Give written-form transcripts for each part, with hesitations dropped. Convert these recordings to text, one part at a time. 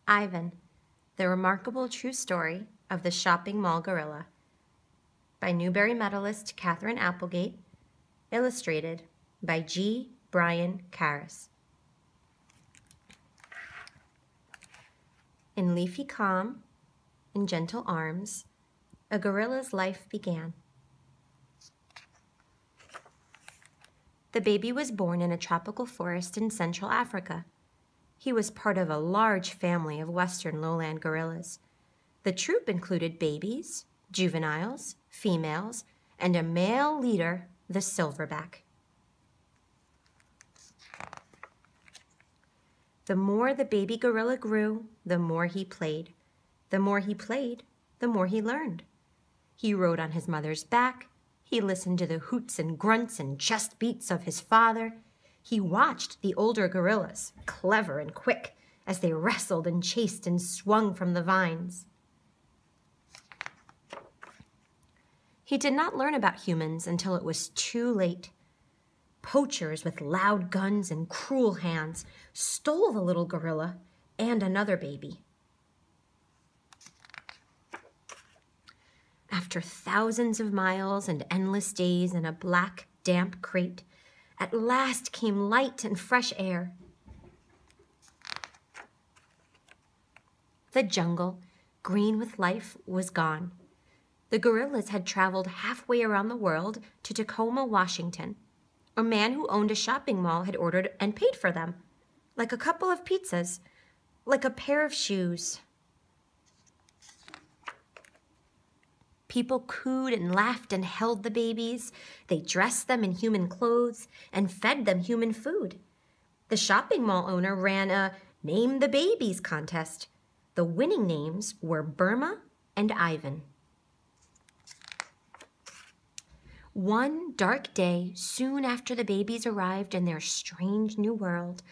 Ivan, the remarkable true story of the shopping mall gorilla, by Newbery medalist Katherine Applegate, illustrated by G. Brian Karras. In leafy calm, in gentle arms, a gorilla's life began. The baby was born in a tropical forest in Central Africa. He was part of a large family of western lowland gorillas. The troop included babies, juveniles, females, and a male leader, the silverback. The more the baby gorilla grew, the more he played. The more he played, the more he learned. He rode on his mother's back. He listened to the hoots and grunts and chest beats of his father. He watched the older gorillas, clever and quick, as they wrestled and chased and swung from the vines. He did not learn about humans until it was too late. Poachers with loud guns and cruel hands stole the little gorilla and another baby. After thousands of miles and endless days in a black, damp crate, at last came light and fresh air. The jungle, green with life, was gone. The gorillas had traveled halfway around the world to Tacoma, Washington. A man who owned a shopping mall had ordered and paid for them, like a couple of pizzas, like a pair of shoes. People cooed and laughed and held the babies. They dressed them in human clothes and fed them human food. The shopping mall owner ran a Name the Babies contest. The winning names were Burma and Ivan. One dark day, soon after the babies arrived in their strange new world,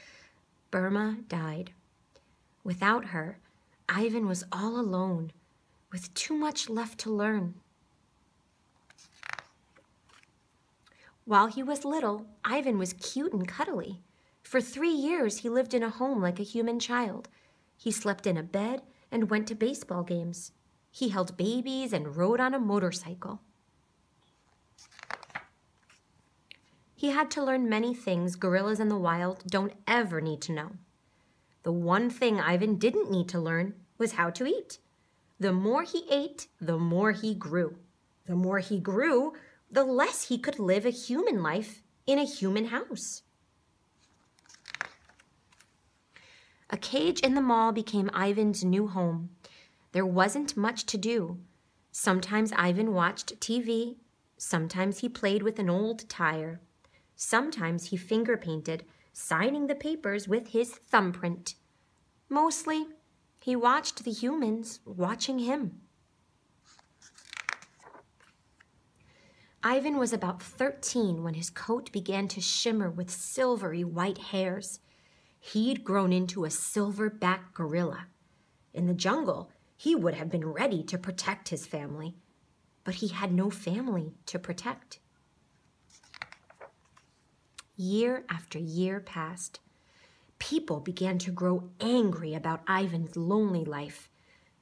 Burma died. Without her, Ivan was all alone, with too much left to learn. While he was little, Ivan was cute and cuddly. For 3 years, he lived in a home like a human child. He slept in a bed and went to baseball games. He held babies and rode on a motorcycle. He had to learn many things gorillas in the wild don't ever need to know. The one thing Ivan didn't need to learn was how to eat. The more he ate, the more he grew. The more he grew, the less he could live a human life in a human house. A cage in the mall became Ivan's new home. There wasn't much to do. Sometimes Ivan watched TV. Sometimes he played with an old tire. Sometimes he finger painted, signing the papers with his thumbprint. Mostly, he watched the humans watching him. Ivan was about 13 when his coat began to shimmer with silvery white hairs. He'd grown into a silverback gorilla. In the jungle, he would have been ready to protect his family, but he had no family to protect. Year after year passed. People began to grow angry about Ivan's lonely life.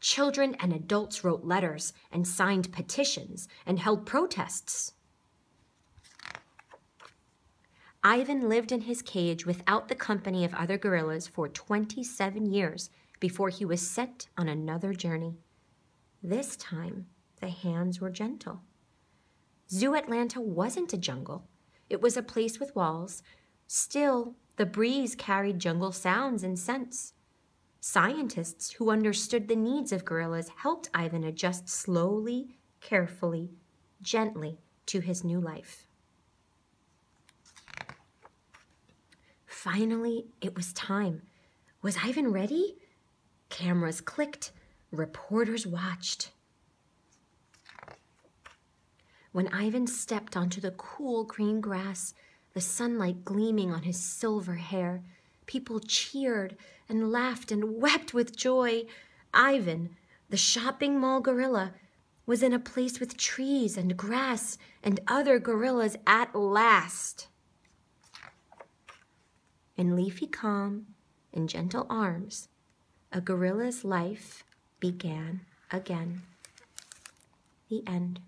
Children and adults wrote letters and signed petitions and held protests. Ivan lived in his cage without the company of other gorillas for 27 years before he was sent on another journey. This time, the hands were gentle. Zoo Atlanta wasn't a jungle. It was a place with walls. Still, the breeze carried jungle sounds and scents. Scientists who understood the needs of gorillas helped Ivan adjust slowly, carefully, gently to his new life. Finally, it was time. Was Ivan ready? Cameras clicked. Reporters watched. When Ivan stepped onto the cool green grass, the sunlight gleaming on his silver hair, people cheered and laughed and wept with joy. Ivan, the shopping mall gorilla, was in a place with trees and grass and other gorillas at last. In leafy calm and gentle arms, A gorilla's life began again. The end.